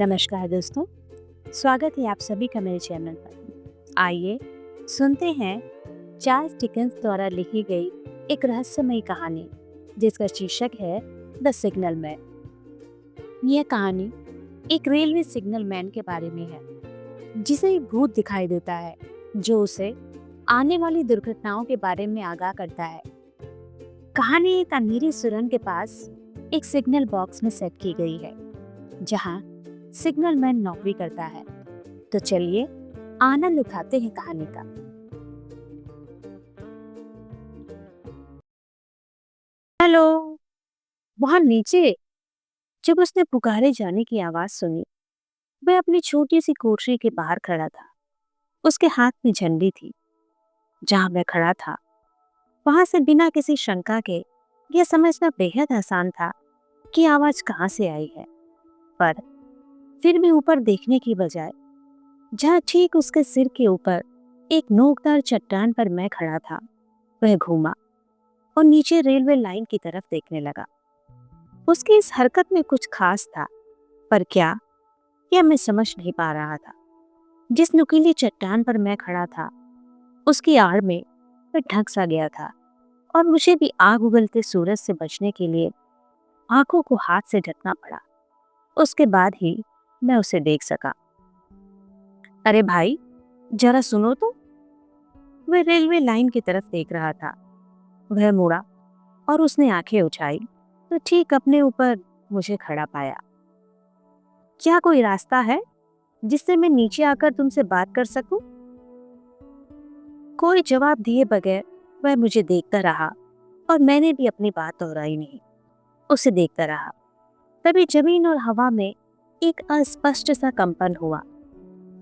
नमस्कार दोस्तों, स्वागत है आप सभी का मेरे चैनल पर। आइए सुनते हैं चार्ल्स डिकेंस द्वारा लिखी गई एक रहस्यमयी कहानी जिसका शीर्षक है द सिग्नल मैन। यह कहानी एक रेलवे सिग्नल मैन के बारे में है जिसे एक भूत दिखाई देता है जो उसे आने वाली दुर्घटनाओं के बारे में आगाह करता है। कहानी एक अंधेरी सुरंग के पास एक सिग्नल बॉक्स में सेट की गई है जहां सिग्नल मैन नौकरी करता है। तो चलिए आनंद उठाते हैं कहानी का। हेलो, वहां नीचे। जब उसने पुकारे जाने की आवाज सुनी, वह अपनी छोटी सी कोठरी के बाहर खड़ा था। उसके हाथ में झंडी थी। जहां वह खड़ा था वहां से बिना किसी शंका के यह समझना बेहद आसान था कि आवाज कहां से आई है। पर फिर भी ऊपर देखने की बजाय जहां ठीक उसके सिर के ऊपर एक नोकदार चट्टान पर मैं खड़ा था, वह घूमा और नीचे रेलवे लाइन की तरफ देखने लगा। उसकी इस हरकत में कुछ खास था, पर क्या, यह मैं समझ नहीं पा रहा था। जिस नुकीली चट्टान पर मैं खड़ा था उसकी आड़ में वह ढक सा गया था और मुझे भी आग उगलते सूरज से बचने के लिए आंखों को हाथ से ढकना पड़ा। उसके बाद ही मैं उसे देख सका। अरे भाई, जरा सुनो तो। वह रेलवे लाइन की तरफ देख रहा था। वह मुड़ा और उसने आंखें उठाई तो ठीक अपने ऊपर मुझे खड़ा पाया। क्या कोई रास्ता है जिससे मैं नीचे आकर तुमसे बात कर सकूं? कोई जवाब दिए बगैर वह मुझे देखता रहा और मैंने भी अपनी बात दोहराई नहीं। उसे देखता रहा। तभी जमीन और हवा में एक अस्पष्ट सा कंपन हुआ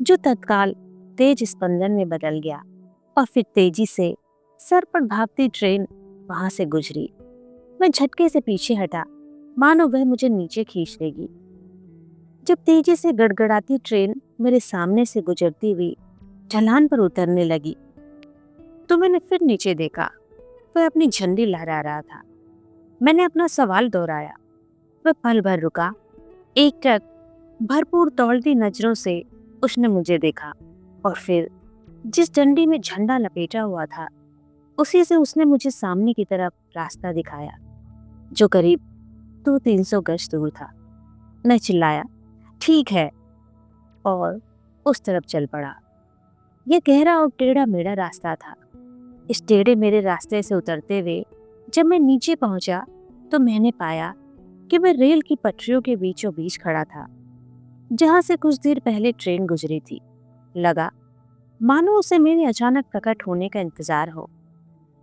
जो तत्काल तेज स्पंदन में बदल गया और फिर तेजी से सर पर भागती ट्रेन वहां से गुजरी। मैं झटके से पीछे हटा, मानो वह मुझे नीचे खींच लेगी। जब तेजी से गड़गड़ाती ट्रेन मेरे सामने से गुजरती हुई ढलान पर उतरने लगी तो मैंने फिर नीचे देखा। वह अपनी झंडी लहरा रहा था। मैंने अपना सवाल दोहराया। वह पल भर रुका। एकटक भरपूर दौड़ती नजरों से उसने मुझे देखा और फिर जिस डंडी में झंडा लपेटा हुआ था उसी से उसने मुझे सामने की तरफ रास्ता दिखाया जो करीब 200-300 गज दूर था। मैं चिल्लाया, ठीक है, और उस तरफ चल पड़ा। यह गहरा और टेढ़ा मेढ़ा रास्ता था। इस टेढ़े मेरे रास्ते से उतरते हुए जब मैं नीचे पहुंचा तो मैंने पाया कि मैं रेल की पटरियों के बीचों बीच खड़ा था जहां से कुछ देर पहले ट्रेन गुजरी थी। लगा मानो उसे मेरे अचानक प्रकट होने का इंतजार हो।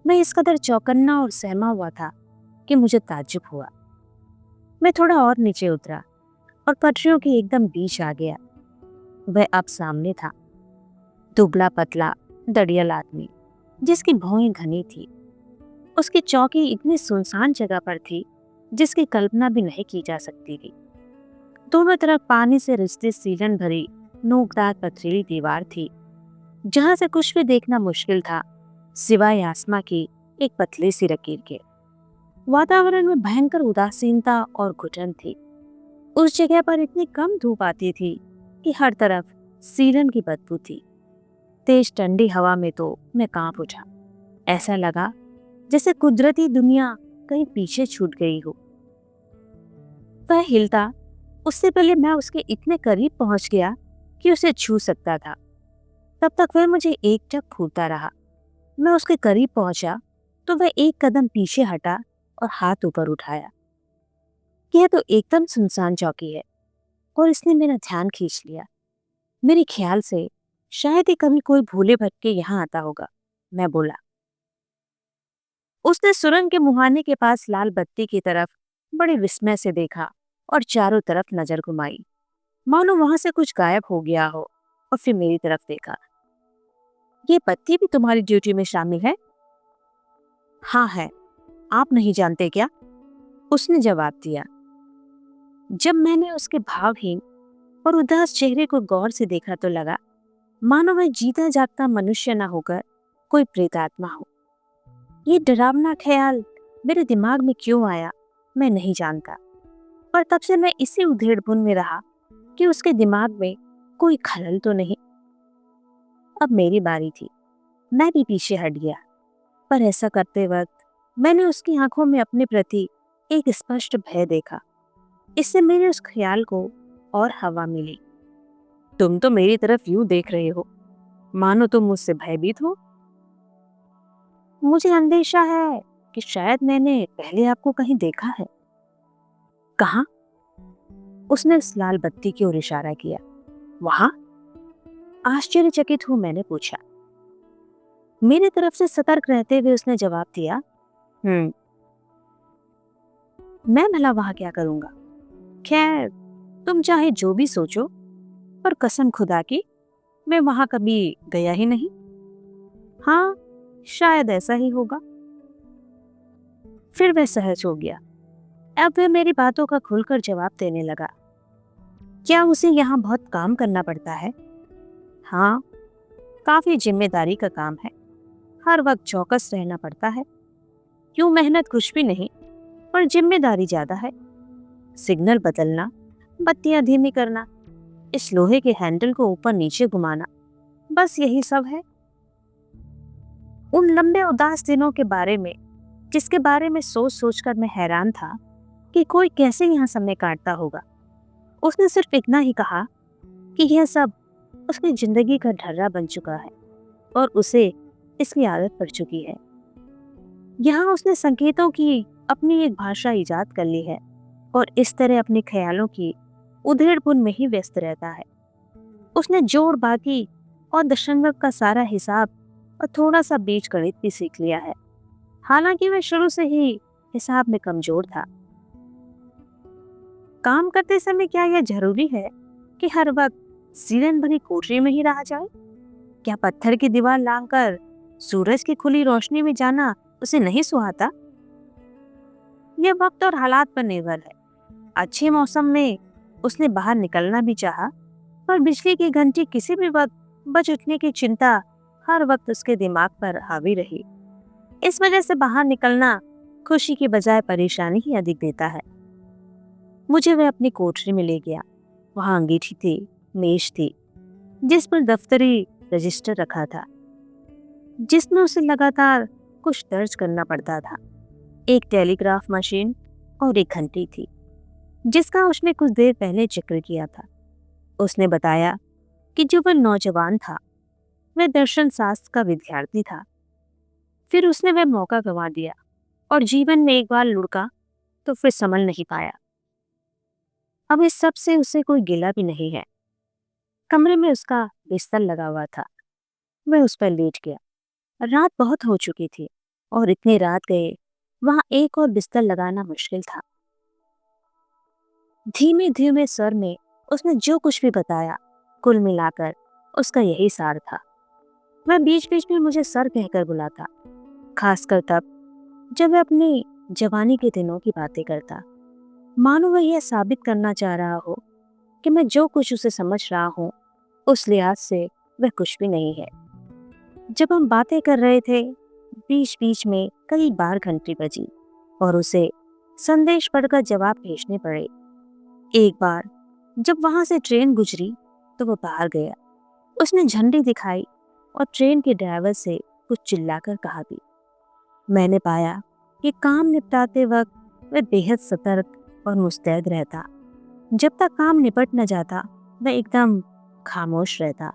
मैं इस कदर चौकन्ना और सहमा हुआ था कि मुझे ताज्जुब हुआ। मैं थोड़ा और नीचे उतरा और पटरियों के एकदम बीच आ गया। वह अब सामने था, दुबला पतला दड़ियल आदमी जिसकी भौहें घनी थी। उसकी चौकी इतनी सुनसान जगह पर थी जिसकी कल्पना भी नहीं की जा सकती थी। दोनों तरफ पानी से रिश्ते सीलन भरी नोकदार पथरीली दीवार थी जहां से कुछ भी देखना मुश्किल था सिवाय आसमां की एक पतली सी लकीर के। वातावरण में भयंकर उदासीनता और घुटन थी। उस जगह पर इतनी कम धूप आती थी कि हर तरफ सीलन की बदबू थी। तेज ठंडी हवा में तो मैं कांप उठा। ऐसा लगा जैसे कुदरती दुनिया कहीं पीछे छूट गई हो। वह हिलता उससे पहले मैं उसके इतने करीब पहुंच गया कि उसे छू सकता था। तब तक वह मुझे एकटक घूरता रहा। मैं उसके करीब पहुंचा तो वह एक कदम पीछे हटा और हाथ ऊपर उठाया। यह तो एकदम सुनसान चौकी है और इसने मेरा ध्यान खींच लिया। मेरे ख्याल से शायद ही कभी कोई भूले भटके यहाँ आता होगा, मैं बोला। उसने सुरंग के मुहाने के पास लाल बत्ती की तरफ बड़े विस्मय से देखा और चारों तरफ नजर घुमाई, मानो वहां से कुछ गायब हो गया हो, और फिर मेरी तरफ देखा। ये बत्ती भी तुम्हारी ड्यूटी में शामिल है? हाँ है। आप नहीं जानते क्या? उसने जवाब दिया। जब मैंने उसके भावहीन और उदास चेहरे को गौर से देखा तो लगा मानो वह जीता जागता मनुष्य न होकर कोई प्रेतात्मा हो। ये डरावना ख्याल मेरे दिमाग में क्यों आया मैं नहीं जानता, पर तब से मैं इसी उधेड़ बुन में रहा कि उसके दिमाग में कोई खलल तो नहीं। अब मेरी बारी थी। मैं भी पीछे हट गया, पर ऐसा करते वक्त मैंने उसकी आंखों में अपने प्रति एक स्पष्ट भय देखा। इससे मेरे उस ख्याल को और हवा मिली। तुम तो मेरी तरफ यूं देख रहे हो मानो तुम मुझसे भयभीत हो। मुझे अंदेशा है कि शायद मैंने पहले आपको कहीं देखा है। कहाँ? उसने उस लाल बत्ती की ओर इशारा किया। वहां? आश्चर्यचकित हूं मैंने पूछा। मेरी तरफ से सतर्क रहते हुए उसने जवाब दिया, मैं भला वहां क्या करूंगा। खैर, तुम चाहे जो भी सोचो, पर कसम खुदा की मैं वहां कभी गया ही नहीं। हाँ, शायद ऐसा ही होगा। फिर वह सहज हो गया। अब वह मेरी बातों का खुलकर जवाब देने लगा। क्या उसे यहाँ बहुत काम करना पड़ता है? हाँ, काफी जिम्मेदारी का काम है। हर वक्त चौकस रहना पड़ता है। क्यों, मेहनत कुछ भी नहीं, पर जिम्मेदारी ज्यादा है। सिग्नल बदलना, बत्तियां धीमी करना, इस लोहे के हैंडल को ऊपर नीचे घुमाना, बस यही सब है। उन लंबे उदास दिनों के बारे में, जिसके बारे में सोच सोचकर मैं हैरान था कि कोई कैसे यहाँ समय काटता होगा, उसने सिर्फ इतना ही कहा कि यह सब उसकी जिंदगी का ढर्रा बन चुका है और उसे इसकी आदत पड़ चुकी है। यहाँ उसने संकेतों की अपनी एक भाषा इजाद कर ली है और इस तरह अपने ख्यालों की उधेड़-बुन में ही व्यस्त रहता है। उसने जोड़, बाकी और दशमलव का सारा हिसाब और थोड़ा सा बीजगणित भी सीख लिया है। हालांकि वह शुरू से ही हिसाब में कमजोर था। काम करते समय क्या यह जरूरी है कि हर वक्त सीलन भरी कोठरी में ही रहा जाए? क्या पत्थर की दीवार लांघकर सूरज की खुली रोशनी में जाना उसे नहीं सुहाता? यह वक्त और हालात पर निर्भर है। अच्छे मौसम में उसने बाहर निकलना भी चाहा, पर बिजली की घंटी किसी भी वक्त बज उठने की चिंता हर वक्त उसके दिमाग पर हावी रही। इस वजह से बाहर निकलना खुशी की बजाय परेशानी ही अधिक देता है। मुझे वह अपनी कोठरी में ले गया। वहां अंगीठी थी, मेज थी, जिस पर दफ्तरी रजिस्टर रखा था, जिसमें उसे लगातार कुछ दर्ज करना पड़ता था। एक टेलीग्राफ मशीन और एक घंटी थी, जिसका उसने कुछ देर पहले जिक्र किया था। उसने बताया कि जो वह नौजवान था, वह दर्शन शास्त्र का विद्यार्थी था। फिर उसने वह मौका गंवा दिया और जीवन में एक बार लुढ़का तो फिर संभल नहीं पाया। अब इस सब से उसे कोई गिला भी नहीं है। कमरे में उसका बिस्तर लगा हुआ था। वह उस पर लेट गया। रात बहुत हो चुकी थी और इतनी रात गए वहां एक और बिस्तर लगाना मुश्किल था। धीमे धीमे स्वर में उसने जो कुछ भी बताया, कुल मिलाकर उसका यही सार था। वह बीच बीच में मुझे सर कहकर बुलाता, खासकर तब जब वह अपनी जवानी के दिनों की बातें करता, मानो वह यह साबित करना चाह रहा हो कि मैं जो कुछ उसे समझ रहा हूँ उस लिहाज से वह कुछ भी नहीं है। जब हम बातें कर रहे थे, बीच बीच में कई बार घंटी बजी और उसे संदेश पढ़कर जवाब भेजने पड़े। एक बार जब वहां से ट्रेन गुजरी तो वो बाहर गया। उसने झंडी दिखाई और ट्रेन के ड्राइवर से कुछ चिल्लाकर कहा भी। मैंने पाया कि काम निपटाते वक्त वह बेहद सतर्क और मुस्तैद रहता। जब तक काम निपट न जाता वह एकदम खामोश रहता।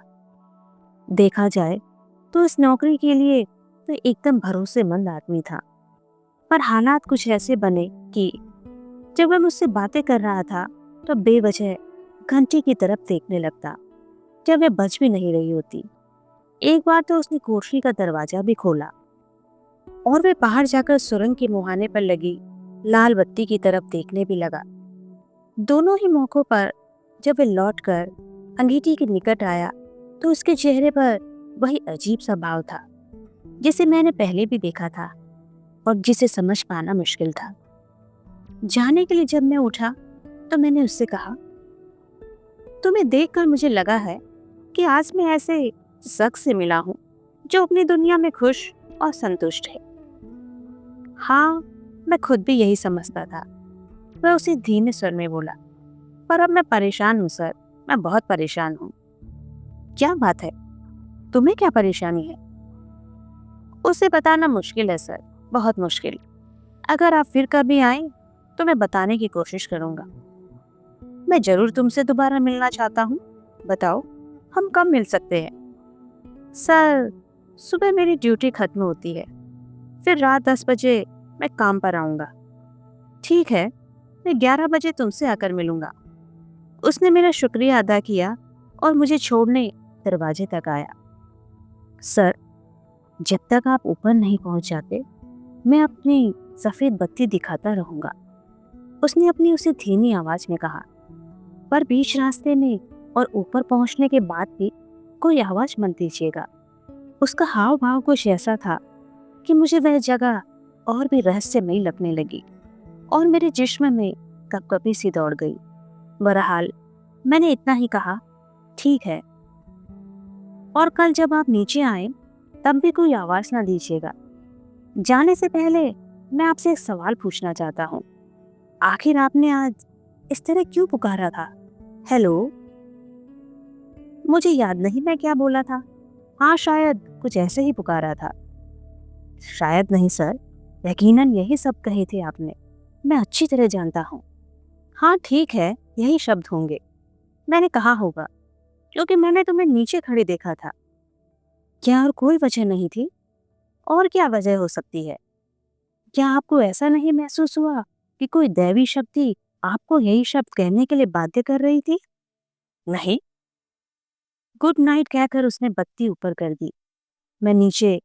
देखा जाए तो इस नौकरी के लिए वह एकदम भरोसेमंद आदमी था। पर हालात कुछ ऐसे बने कि जब वह मुझसे बातें कर रहा था तो बेवजह घंटी की तरफ देखने लगता जब वह बज भी नहीं रही होती। एक बार तो उसने कोठरी का दरवाजा भी खोला और वह बाहर जाकर सुरंग के मुहाने पर लगी लाल बत्ती की तरफ देखने भी लगा। दोनों ही मौकों पर जब वह लौटकर अंगीठी के निकट आया तो उसके चेहरे पर वही अजीब सा भाव था जिसे मैंने पहले भी देखा था और जिसे समझ पाना मुश्किल था। जाने के लिए जब मैं उठा तो मैंने उससे कहा, तुम्हें देखकर मुझे लगा है कि आज मैं ऐसे शख्स से मिला हूं जो अपनी दुनिया में खुश और संतुष्ट है। हाँ, मैं खुद भी यही समझता था, वह उसे धीमे स्वर में बोला। पर अब मैं परेशान हूं सर। मैं बहुत परेशान हूँ। क्या बात है? तुम्हें क्या परेशानी है? उसे बताना मुश्किल है सर, बहुत मुश्किल। अगर आप फिर कभी आए तो मैं बताने की कोशिश करूंगा। मैं जरूर तुमसे दोबारा मिलना चाहता हूँ। बताओ, हम कब मिल सकते हैं? सर, सुबह मेरी ड्यूटी खत्म होती है, फिर रात 10 बजे मैं काम पर आऊंगा। ठीक है, मैं 11 बजे तुमसे आकर मिलूंगा। उसने मेरा शुक्रिया अदा किया और मुझे छोड़ने दरवाजे तक आया। सर, जब तक आप ऊपर नहीं पहुंच जाते, मैं अपनी सफेद बत्ती दिखाता रहूंगा, उसने अपनी उसी धीमी आवाज में कहा। पर बीच रास्ते में और ऊपर पहुंचने के बाद भी कोई आवाज मत दीजिएगा। उसका हाव भाव कुछ ऐसा था कि मुझे वह जगह और भी रहस्यमयी लगने लगी और मेरे जिस्म में कपकपी सी दौड़ गई। बहरहाल मैंने इतना ही कहा, ठीक है, और कल जब आप नीचे आए तब भी कोई आवाज ना दीजिएगा। जाने से पहले मैं आपसे एक सवाल पूछना चाहता हूँ। आखिर आपने आज इस तरह क्यों पुकारा था? हेलो? मुझे याद नहीं मैं क्या बोला था। हाँ, शायद कुछ ऐसे ही पुकारा था। शायद नहीं सर, यकीनन यही सब कहे थे आपने। मैं अच्छी तरह जानता हूँ। हाँ ठीक है, यही शब्द होंगे। मैंने कहा होगा, क्योंकि मैंने तुम्हें नीचे खड़ी देखा था। क्या और कोई वजह नहीं थी? और क्या वजह हो सकती है? क्या आपको ऐसा नहीं महसूस हुआ कि कोई दैवी शक्ति आपको यही शब्द कहने के लिए बाध्य कर रही थी? नहीं। गुड नाइट कहकर उसने बत्ती ऊपर कर दी। मैं नीचे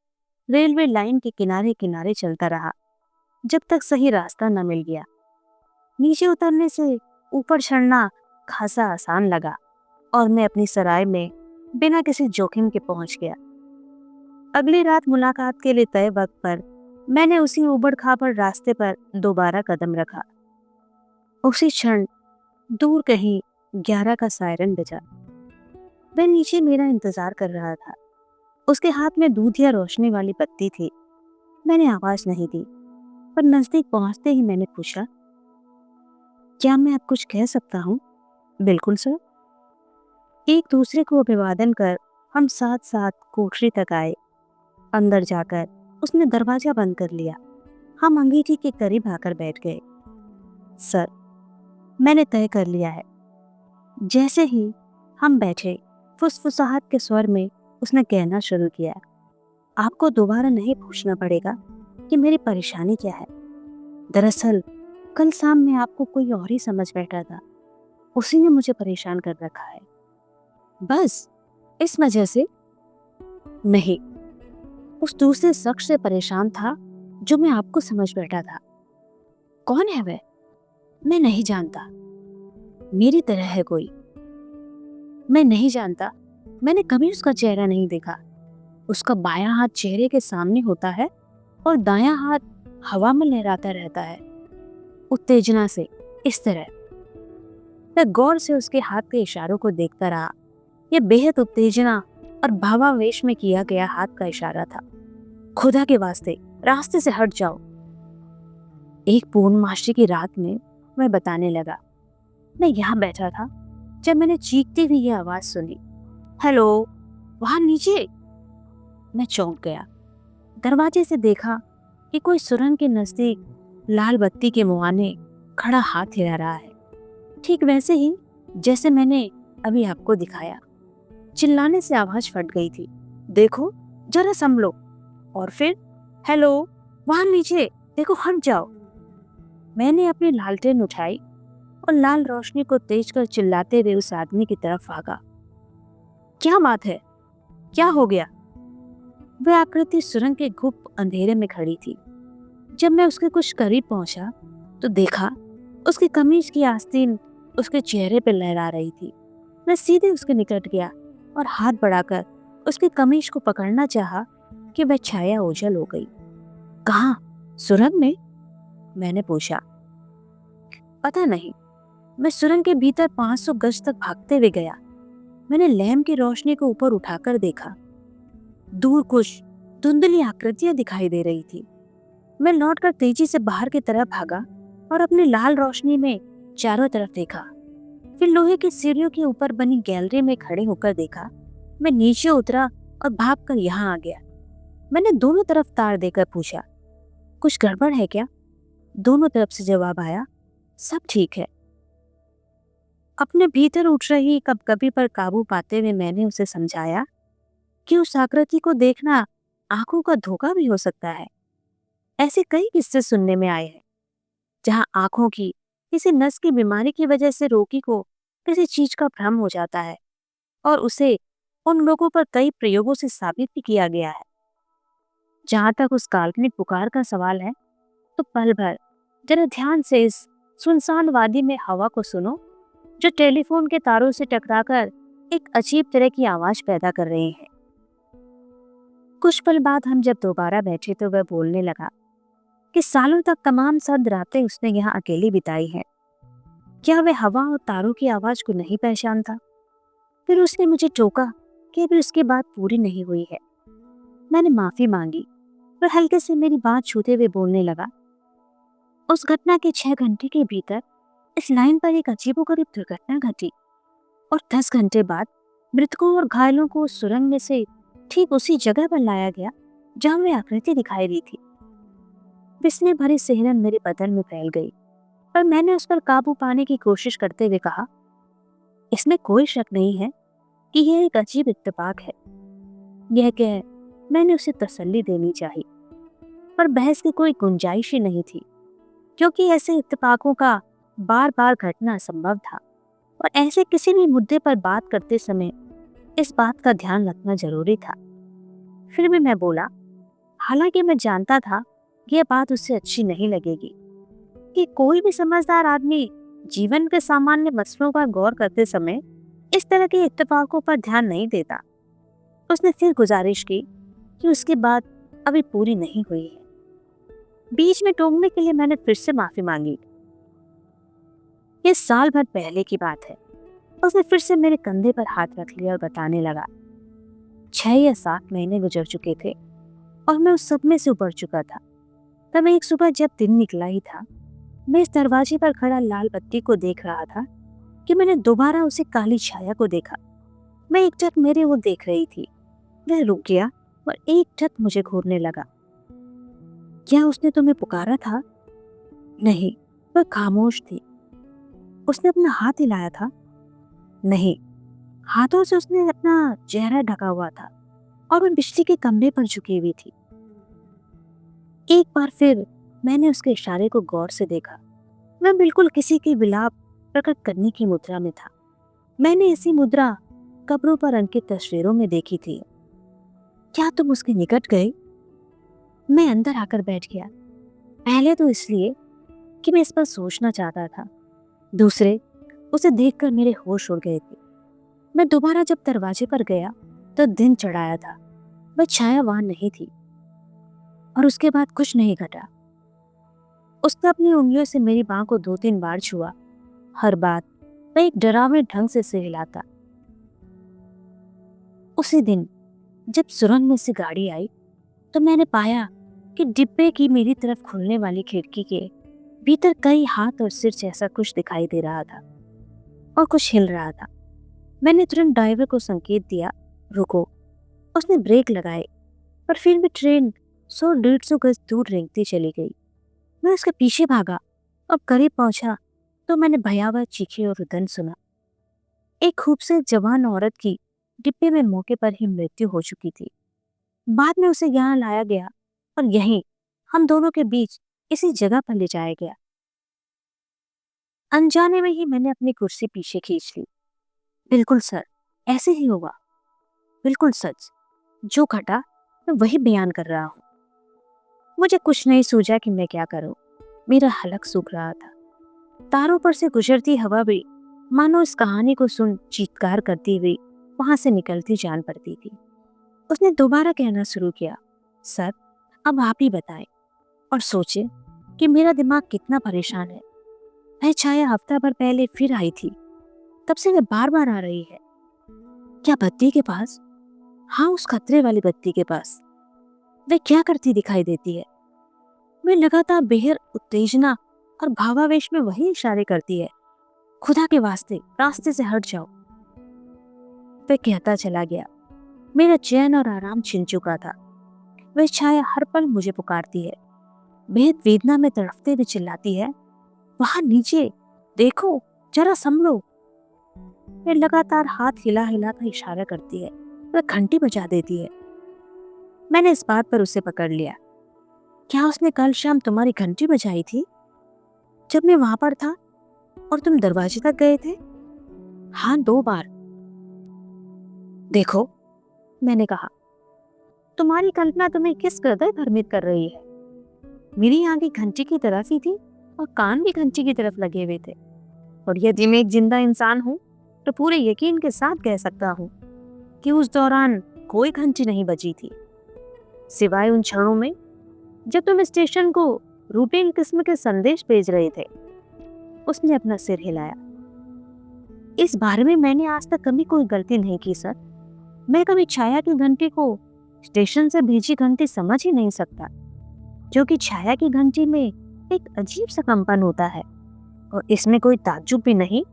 रेलवे लाइन के किनारे किनारे चलता रहा जब तक सही रास्ता न मिल गया। नीचे उतरने से ऊपर चढ़ना खासा आसान लगा और मैं अपनी सराय में बिना किसी जोखिम के पहुंच गया। अगली रात मुलाकात के लिए तय वक्त पर मैंने उसी उबड़ खाबड़ रास्ते पर दोबारा कदम रखा। उसी क्षण दूर कहीं 11 का सायरन बजा। वह नीचे मेरा इंतजार कर रहा था। उसके हाथ में दूधिया रोशनी वाली बत्ती थी। मैंने आवाज नहीं दी, पर नजदीक पहुंचते ही मैंने पूछा, क्या मैं अब कुछ कह सकता हूँ? बिल्कुल सर। एक दूसरे को अभिवादन कर हम साथ साथ कोठरी तक आए। अंदर जाकर उसने दरवाजा बंद कर लिया। हम अंगीठी के करीब आकर बैठ गए। सर, मैंने तय कर लिया है। जैसे ही हम बैठे, फुसफुसाहट के स्वर में उसने कहना शुरू किया, आपको दोबारा नहीं पूछना पड़ेगा कि मेरी परेशानी क्या है। दरअसल कल शाम में आपको कोई और ही समझ बैठा था। उसी ने मुझे परेशान कर रखा है। बस इस वजह से? नहीं, उस दूसरे शख्स से परेशान था जो मैं आपको समझ बैठा था। कौन है वह? मैं नहीं जानता। मेरी तरह है कोई? मैं नहीं जानता। मैंने कभी उसका चेहरा नहीं देखा। उसका बायां हाथ चेहरे के सामने होता है और दायां हाथ हवा में लहराता रहता है, उत्तेजना से, इस तरह। मैं गौर से उसके हाथ के इशारों को देखता रहा। यह बेहद उत्तेजना और भावावेश में किया गया हाथ का इशारा था। खुदा के वास्ते रास्ते से हट जाओ। एक पूर्णमासी की रात में मैं बताने लगा, मैं यहाँ बैठा था जब मैंने चीखती हुई यह आवाज सुनी, हेलो, वहां नीचे। मैं चौंक गया। दरवाजे से देखा कि कोई सुरंग के नजदीक लाल बत्ती के मुआने खड़ा हाथ हिला रहा है, ठीक वैसे ही जैसे मैंने अभी आपको दिखाया। चिल्लाने से आवाज फट गई थी, देखो, जरा संभलो। और फिर, हेलो, वहां नीचे देखो, हट जाओ। मैंने अपनी लालटेन उठाई और लाल रोशनी को तेज कर चिल्लाते हुए उस आदमी की तरफ भागा। क्या बात है? क्या हो गया? वह आकृति सुरंग के गुप्त अंधेरे में खड़ी थी। जब मैं उसके कुछ करीब पहुंचा तो देखा उसकी कमीज की आस्तीन उसके चेहरे पर लहरा रही थी। मैं सीधे उसके निकट गया और हाथ बढ़ाकर उसकी कमीज को पकड़ना चाहा कि वह छाया ओझल हो गई। कहाँ? सुरंग में? मैंने पूछा। पता नहीं। मैं सुरंग के भीतर 500 गज तक भागते हुए गया। मैंने लैम्प की रोशनी को ऊपर उठाकर देखा। दूर कुछ धुंधली आकृतियां दिखाई दे रही थी। मैं लौटकर तेजी से बाहर की तरफ भागा और अपनी लाल रोशनी में चारों तरफ देखा। फिर लोहे की सीढ़ियों के ऊपर बनी गैलरी में खड़े होकर देखा। मैं नीचे उतरा और भागकर यहाँ आ गया। मैंने दोनों तरफ तार देकर पूछा, कुछ गड़बड़ है क्या? दोनों तरफ से जवाब आया, सब ठीक है। अपने भीतर उठ रही कभी पर काबू पाते हुए मैंने उसे समझाया कि उस आकृति को देखना आंखों का धोखा भी हो सकता है। ऐसे कई किस्से सुनने में आए हैं जहां आंखों की किसी नस की बीमारी की वजह से रोगी को किसी चीज का भ्रम हो जाता है और उसे उन लोगों पर कई प्रयोगों से साबित भी किया गया है। जहां तक उस काल्पनिक पुकार का सवाल है, तो पल भर जरा ध्यान से इस सुनसान वादी में हवा को सुनो, जो टेलीफोन के तारों से टकराकर एक अजीब तरह की आवाज पैदा कर रहे हैं। कुछ पल बाद हम जब दोबारा बैठे तो वह बोलने लगा कि सालों तक तमाम सर्द रातें उसने यहाँ अकेली बिताई हैं। क्या वह हवा और तारों की आवाज को नहीं पहचानता? फिर उसने मुझे टोका कि अभी उसकी बात पूरी नहीं हुई है। मैंने माफी मांगी। वह हल्के से मेरी बात छूते हुए बोलने लगा, उस घटना के 6 घंटे के भीतर इस लाइन पर एक अजीबोगरीब दुर्घटना घटी और 10 घंटे बाद मृतकों और घायलों को उस सुरंग में से ठीक उसी जगह पर लाया गया जहां वह आकृति दिखाई दी थी। बिस्ने भरी सिहरन मेरे बदन में फैल गई, पर मैंने उस पर काबू पाने की कोशिश करते हुए कहा, इसमें कोई शक नहीं है कि यह एक अजीब इत्तेफाक है। यह कह मैंने उसे तसल्ली देनी चाहिए, पर बहस की कोई गुंजाइश ही नहीं थी, क्योंकि ऐसे इत्तेफाकों का बार बार घटना असंभव था और ऐसे किसी भी मुद्दे पर बात करते समय इस बात का ध्यान रखना जरूरी था। फिर भी मैं बोला, हालांकि मैं जानता था यह बात उससे अच्छी नहीं लगेगी कि कोई भी समझदार आदमी जीवन के सामान्य मसलों पर गौर करते समय इस तरह के इत्तेफाकों पर ध्यान नहीं देता। उसने फिर गुजारिश की कि उसकी बात अभी पूरी नहीं हुई है। बीच में टोकने के लिए मैंने फिर से माफी मांगी। ये साल भर पहले की बात है। उसने फिर से मेरे कंधे पर हाथ रख लिया और बताने लगा, 6 या 7 महीने गुजर चुके थे और मैं उस सदमे से उबर चुका था। तब एक सुबह जब दिन निकला ही था, मैं इस दरवाजे पर खड़ा लाल बत्ती को देख रहा था कि मैंने दोबारा उसे काली छाया को देखा। मैं एकटक मेरे ओर देख रही थी। वह रुक गया और एकटक मुझे घूरने लगा। क्या उसने तुम्हें पुकारा था? नहीं, वह खामोश थी। उसने अपना हाथ हिलाया था? नहीं, हाथों से उसने अपना चेहरा ढका हुआ था और वह बिजली के खंभे पर झुकी हुई थी। एक बार फिर मैंने उसके इशारे को गौर से देखा। वह बिल्कुल किसी की विलाप प्रकट करने की मुद्रा में था। मैंने ऐसी मुद्रा कब्रों पर अंकित तस्वीरों में देखी थी। क्या तुम उसके निकट गए? मैं अंदर आकर बैठ गया। पहले तो इसलिए कि मैं इस पर सोचना चाहता था, दूसरे उसे देखकर मेरे होश उड़ गए थे। मैं दोबारा जब दरवाजे पर गया तो दिन चढ़ाया था। वह छाया वहां नहीं थी और उसके बाद कुछ नहीं घटा। उसने अपनी उंगलियों से मेरी बांह को 2-3 बार छुआ। हर बात वह एक डरावने ढंग से सिर हिलाता। उसी दिन जब सुरंग में से गाड़ी आई तो मैंने पाया कि डिब्बे की मेरी तरफ खुलने वाली खिड़की के भीतर कई हाथ और सिर जैसा कुछ दिखाई दे रहा था और कुछ हिल रहा था। मैंने तुरंत ड्राइवर को संकेत दिया, रुको। उसने ब्रेक लगाए, पर फिर भी ट्रेन 100-150 गज दूर रेंगती चली गई। मैं उसके पीछे भागा और करीब पहुंचा तो मैंने भयावह चीखें और रुदन सुना। एक खूबसूरत जवान औरत की डिब्बे में मौके पर ही मृत्यु हो चुकी थी। बाद में उसे यहाँ लाया गया और यहीं हम दोनों के बीच इसी जगह पर ले जाया गया। अनजाने में ही मैंने अपनी कुर्सी पीछे खींच ली। बिल्कुल सर, ऐसे ही हुआ। बिल्कुल सच। जो घटा मैं वही बयान कर रहा हूँ। मुझे कुछ नहीं सूझा कि मैं क्या करूं। मेरा हलक सूख रहा था। तारों पर से गुजरती हवा भी मानो इस कहानी को सुन चीत्कार करती हुई वहां से निकलती जान पड़ती थी। उसने दोबारा कहना शुरू किया, सर अब आप ही बताएं और सोचे कि मेरा दिमाग कितना परेशान है। वह छाया हफ्ता भर पहले फिर आई थी। तब से वह बार बार आ रही है। क्या बत्ती के पास? हाँ, उस खतरे वाली बत्ती के पास। वह क्या करती दिखाई देती है? वह लगातार बेहद उत्तेजना और भावावेश में वही इशारे करती है। खुदा के वास्ते रास्ते से हट जाओ। वह कहता चला गया। मेरा चैन और आराम छिन चुका था। वह छाया हर पल मुझे पुकारती है, बेहद वेदना में तड़पते हुए चिल्लाती है, वहां नीचे देखो, जरा संभलो। वह लगातार हाथ हिला हिला कर इशारा करती है। वह घंटी बजा देती है। मैंने इस बात पर उसे पकड़ लिया। क्या उसने कल शाम तुम्हारी घंटी बजाई थी जब मैं वहां पर था और तुम दरवाजे तक गए थे? हाँ, 2 बार। देखो, मैंने कहा, तुम्हारी कल्पना तुम्हें किस कदर भ्रमित कर रही है। मेरी आंखें घंटी की तरफ ही थी और कान भी घंटी की तरफ लगे हुए थे। और यदि मैं एक जिंदा इंसान हूं तो पूरे यकीन के साथ कह सकता हूं कि उस दौरान कोई घंटी नहीं बजी थी, सिवाय उन क्षणों में जब तुम स्टेशन को रूटीन किस्म के संदेश भेज रहे थे। उसने अपना सिर हिलाया। इस बारे में मैंने आज तक कभी कोई गलती नहीं की सर। मैं कभी छाया की घंटी को स्टेशन से भेजी घंटी समझ ही नहीं सकता, क्योंकि छाया की घंटी में एक अजीब सा कंपन होता है। और इसमें कोई ताज्जुब भी नहीं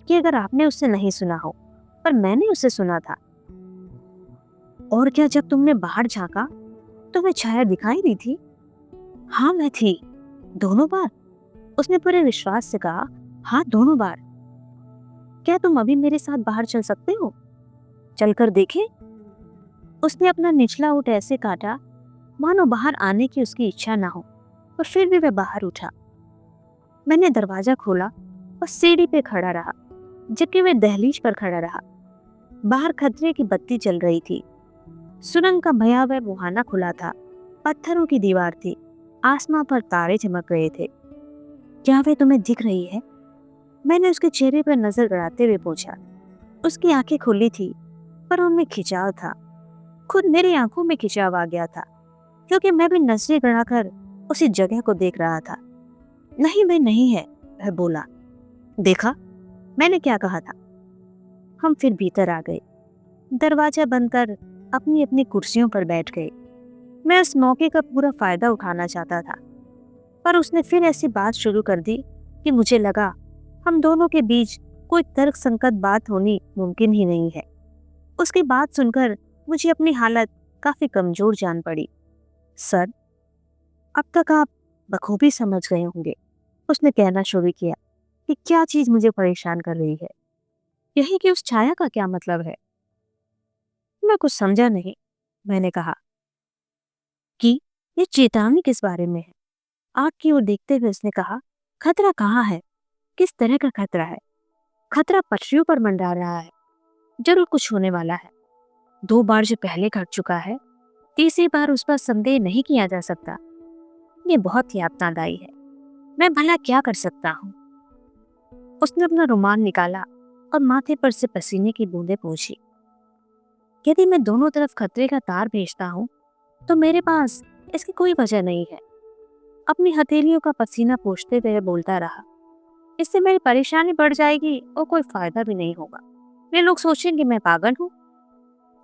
कि अगर आपने उससे नहीं सुना हो, पर मैंने उसे सुना था। और क्या जब तुमने बाहर झांका तो वह छाया दिखाई दी थी? हाँ, मैं थी, दोनों बार। उसने पूरे विश्वास से कहा, हाँ, दोनों बार। क्या तुम अभी मेरे साथ बाहर चल सकते हो? चलकर देखें? उसने अपना निचला ओठ ऐसे काटा मानो बाहर आने की उसकी इच्छा ना हो, और फिर भी वह बाहर उठा। मैंने दरवाजा खोला और सीढ़ी पे खड़ा रहा, जबकि वह दहलीज पर खड़ा रहा। बाहर खतरे की बत्ती जल रही थी। सुरंग का भयावह मुहाना खुला था। पत्थरों की दीवार थी। आसमां पर तारे चमक रहे थे। क्या वे तुम्हें दिख रही है? मैंने उसके चेहरे पर नजर गड़ाते हुए पूछा। उसकी आंखें खुली थी, पर उनमें खिंचाव था। खुद मेरी आंखों में खिंचाव आ गया था, क्योंकि मैं भी नजरें गड़ाकर उसी जगह को देख रहा था। नहीं, वह नहीं है, वह बोला। देखा, मैंने क्या कहा था। हम फिर भीतर आ गए। दरवाजा बंद कर अपनी अपनी कुर्सियों पर बैठ गए। मैं उस मौके का पूरा फायदा उठाना चाहता था, पर उसने फिर ऐसी बात शुरू कर दी कि मुझे लगा हम दोनों के बीच कोई तर्क संगत बात होनी मुमकिन ही नहीं है। उसकी बात सुनकर मुझे अपनी हालत काफी कमजोर जान पड़ी। सर, अब तक आप बखूबी समझ गए होंगे, उसने कहना शुरू किया, कि क्या चीज मुझे परेशान कर रही है। यही कि उस छाया का क्या मतलब है। मैं कुछ समझा नहीं। मैंने कहा कि ये चेतावनी किस बारे में है। आग की ओर देखते हुए उसने कहा, खतरा कहाँ है? किस तरह का खतरा है? खतरा पटरियों पर मंडरा रहा है। जरूर कुछ होने वाला है। 2 बार जो पहले घट चुका है, तीसरी बार उस पर संदेह नहीं किया जा सकता। ये बहुत यातनादायी है। मैं भला क्या कर सकता हूँ? उसने अपना रुमाल निकाला और माथे पर से पसीने की बूंदें पोंछी। यदि मैं दोनों तरफ खतरे का तार भेजता हूँ तो मेरे पास इसकी कोई वजह नहीं है। अपनी हथेलियों का पसीना पोंछते हुए बोलता रहा। इससे मेरी परेशानी बढ़ जाएगी और कोई फायदा भी नहीं होगा। वे लोग सोचेंगे मैं पागल हूँ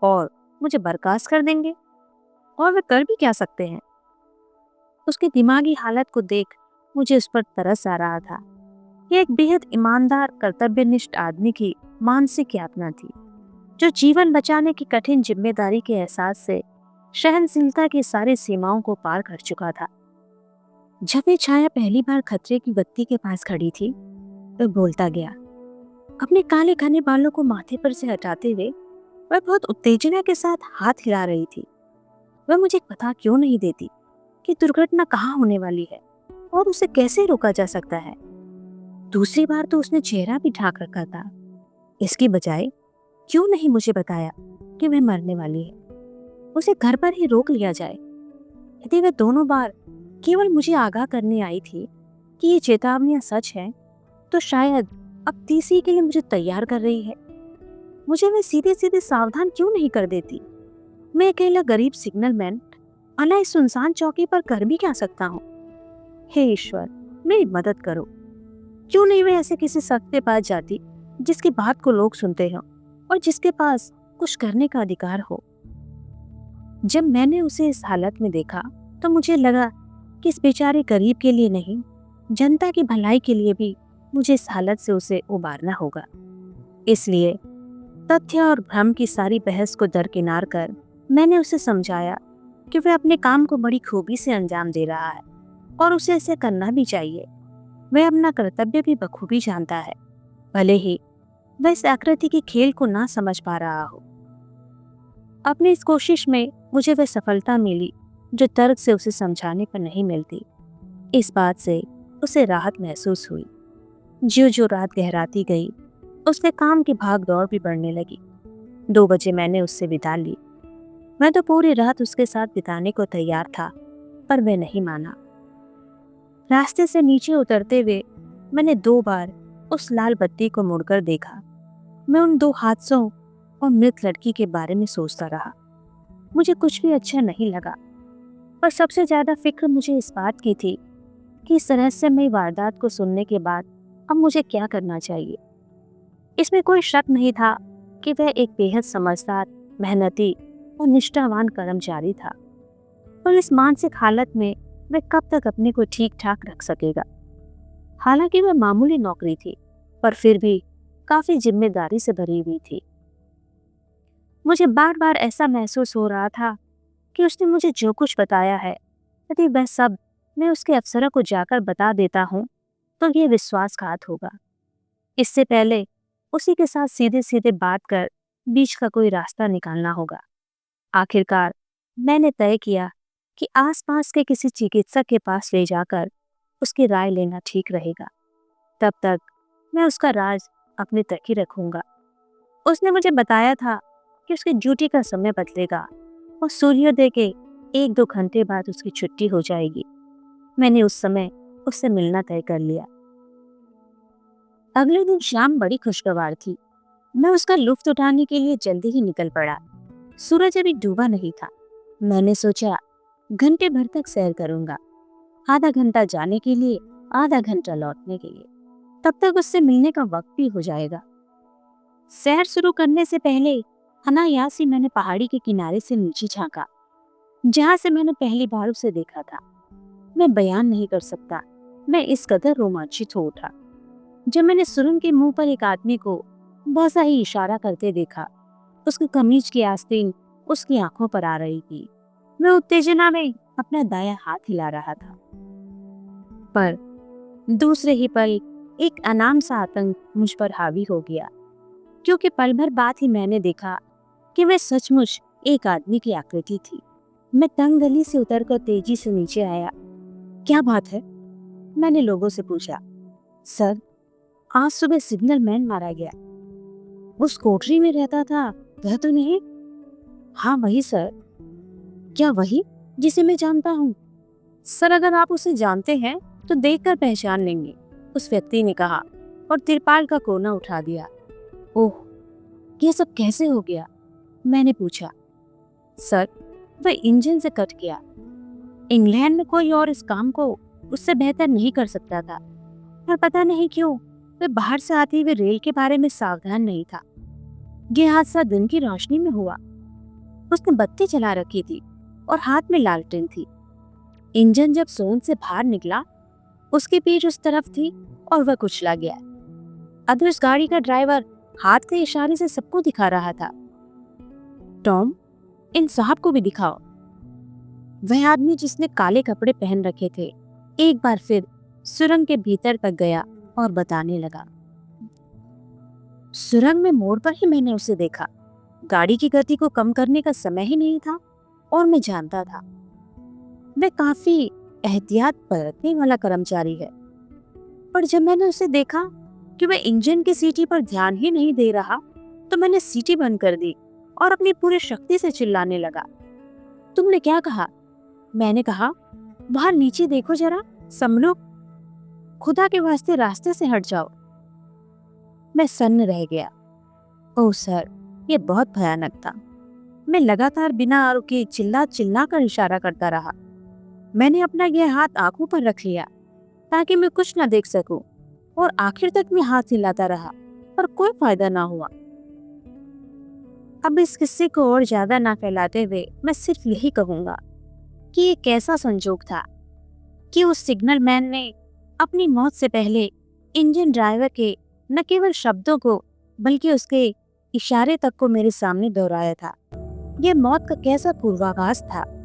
और मुझे बर्खास्त कर देंगे, और वे कर भी क्या सकते हैं। उसकी दिमागी हालत को देख मुझे उस पर तरस आ रहा था। यह एक बेहद ईमानदार, कर्तव्यनिष्ठ आदमी की मानसिक यातना थी, जो जीवन बचाने की कठिन जिम्मेदारी के एहसास से सहनशीलता की सारी सीमाओं को पार कर चुका था। जब ये छाया पहली बार खतरे की बत्ती के पास खड़ी थी तो बोलता गया। अपने काले घने बालों को माथे पर से हटाते हुए वह बहुत उत्तेजना के साथ हाथ हिला रही थी। वह मुझे पता क्यों नहीं देती कि दुर्घटना कहाँ होने वाली है और उसे कैसे रोका जा सकता है। दूसरी बार तो उसने चेहरा भी ढाक रखा था। इसकी बजाय क्यों नहीं मुझे बताया कि वह मरने वाली है? उसे घर पर ही रोक लिया जाए। यदि वह दोनों बार केवल मुझे आगाह करने आई थी कि ये चेतावनियां सच हैं, तो शायद अब तीसरी के लिए मुझे तैयार कर रही है। मुझे वह सीधे सीधे सावधान क्यों नहीं कर देती? मैं अकेला गरीब सिग्नलमैन अना इस सुनसान चौकी पर कर भी क्या सकता हूँ? हे ईश्वर, मेरी मदद करो। क्यों नहीं मैं ऐसे किसी सख्त के पास जाती जिसकी बात को लोग सुनते हों और जिसके पास कुछ करने का अधिकार हो। जब मैंने उसे इस हालत में देखा तो मुझे लगा कि इस बेचारे गरीब के लिए नहीं, जनता की भलाई के लिए भी मुझे इस हालत से उसे उबारना होगा। इसलिए तथ्य और भ्रम की सारी बहस को दरकिनार कर मैंने उसे समझाया कि वह अपने काम को बड़ी खूबी से अंजाम दे रहा है और उसे ऐसे करना भी चाहिए। वह अपना कर्तव्य भी बखूबी जानता है, भले ही वह इस आकृति के खेल को ना समझ पा रहा हो। अपनी इस कोशिश में मुझे वह सफलता मिली जो तर्क से उसे समझाने पर नहीं मिलती। इस बात से उसे राहत महसूस हुई। ज्यों ज्यों रात गहराती गई, उसके काम की भाग दौड़ भी बढ़ने लगी। 2 बजे मैंने उससे विदा ली। मैं तो पूरी रात उसके साथ बिताने को तैयार था, पर वह नहीं माना। रास्ते से नीचे उतरते हुए मैंने 2 बार उस लाल बत्ती को मुड़कर देखा। मैं उन 2 हादसों और मृत लड़की के बारे में सोचता रहा। मुझे कुछ भी अच्छा नहीं लगा, पर सबसे ज्यादा फिक्र मुझे इस बात की थी कि इस रहस्यमयी वारदात को सुनने के बाद अब मुझे क्या करना चाहिए। इसमें कोई शक नहीं था कि वह एक बेहद समझदार, मेहनती और निष्ठावान कर्मचारी था, पर इस मानसिक हालत में वह कब तक अपने को ठीक ठाक रख सकेगा। हालांकि वह मामूली नौकरी थी, पर फिर भी काफी जिम्मेदारी से भरी हुई थी। मुझे बार बार ऐसा महसूस हो रहा था कि उसने मुझे जो कुछ बताया है, यदि वह सब मैं उसके अफसरों को जाकर बता देता हूँ तो ये विश्वासघात होगा। इससे पहले उसी के साथ सीधे सीधे बात कर बीच का कोई रास्ता निकालना होगा। आखिरकार मैंने तय किया कि आसपास के किसी चिकित्सक के पास ले जाकर उसकी राय लेना ठीक रहेगा। तब तक मैं उसका राज अपने तक ही रखूंगा। उसने मुझे बताया था कि उसकी ड्यूटी का समय बदलेगा और सूर्योदय के 1-2 घंटे बाद उसकी छुट्टी हो जाएगी। मैंने उस समय उससे मिलना तय कर लिया। अगले दिन शाम बड़ी खुशगवार थी। मैं उसका लुत्फ उठाने के लिए जल्दी ही निकल पड़ा। सूरज अभी डूबा नहीं था। मैंने सोचा घंटे भर तक सैर करूंगा, आधा घंटा जाने के लिए, आधा घंटा लौटने के लिए। तब तक उससे मिलने का वक्त भी हो जाएगा। सैर शुरू करने से पहले अनायास ही मैंने पहाड़ी के किनारे से नीचे झांका, जहां से मैंने पहली बार उसे देखा था। मैं बयान नहीं कर सकता, मैं इस कदर रोमांचित हो उठा जब मैंने सुरंग के मुंह पर एक आदमी को बसा ही इशारा करते देखा। उसकी कमीज की आस्तीन उसकी आंखों पर आ रही थी। मैं उत्तेजना में अपना दायां हाथ हिला रहा था, पर दूसरे ही पल एक अनाम सा आतंक मुझ पर हावी हो गया, क्योंकि पल भर बाद ही मैंने देखा कि वह सचमुच एक आदमी की आकृति थी। मैं तंग गली से उतरकर तेजी से नीचे आया। क्या बात है? मैंने लोगों से पूछा। सर, आज सुबह सिग्नल मैन मारा गया। उस कोठरी में रहता था, वह तो नहीं? हाँ वही सर। क्या वही जिसे मैं जानता हूँ? सर, अगर आप उसे जानते हैं तो देखकर पहचान लेंगे, उस व्यक्ति ने कहा और तिरपाल का कोना उठा दिया। ओह, यह सब कैसे हो गया? मैंने पूछा। सर, वह इंजन से कट गया। इंग्लैंड में कोई और इस काम को उससे बेहतर नहीं कर सकता था, पर पता नहीं क्यों वह बाहर से आते हुए रेल के बारे में सावधान नहीं था। यह हादसा दिन की रोशनी में हुआ। उसने बत्ती जला रखी थी और हाथ में लालटेन थी। इंजन जब सोन से बाहर निकला, उसकी पीठ उस तरफ थी और वह कुचला गया। अब उस गाड़ी का ड्राइवर हाथ के इशारे से सबको दिखा रहा था। टॉम, इन साहब को भी दिखाओ। वह आदमी जिसने काले कपड़े पहन रखे थे एक बार फिर सुरंग के भीतर तक गया और बताने लगा। सुरंग में मोड़ पर ही मैंने उसे देखा। गाड़ी की गति को कम करने का समय ही नहीं था और मैं जानता था वह काफी एहतियात बरतने वाला कर्मचारी है। पर जब मैंने उसे देखा कि वह इंजन की सीटी पर ध्यान ही नहीं दे रहा, तो मैंने सीटी बंद कर दी और अपनी पूरी शक्ति से चिल्लाने लगा। तुमने क्या कहा? मैंने कहा, बाहर नीचे देखो जरा, संभलो, खुदा के वास्ते रास्ते से हट जाओ। मैं सन्न रह गया। ओह सर, यह बहुत भयानक था। मैं लगातार बिना रुके चिल्ला चिल्ला कर इशारा करता रहा। मैंने अपना यह हाथ आंखों पर रख लिया ताकि मैं कुछ न देख सकूं, और आखिर तक मैं हाथ हिलाता रहा, पर कोई फायदा ना हुआ। अब इस किस्से को और ज्यादा ना फैलाते हुए मैं सिर्फ यही कहूंगा कि ये कैसा संजोग था कि उस सिग्नल मैन ने अपनी मौत से पहले इंजन ड्राइवर के न केवल शब्दों को बल्कि उसके इशारे तक को मेरे सामने दोहराया था। यह मौत का कैसा पूर्वाभास था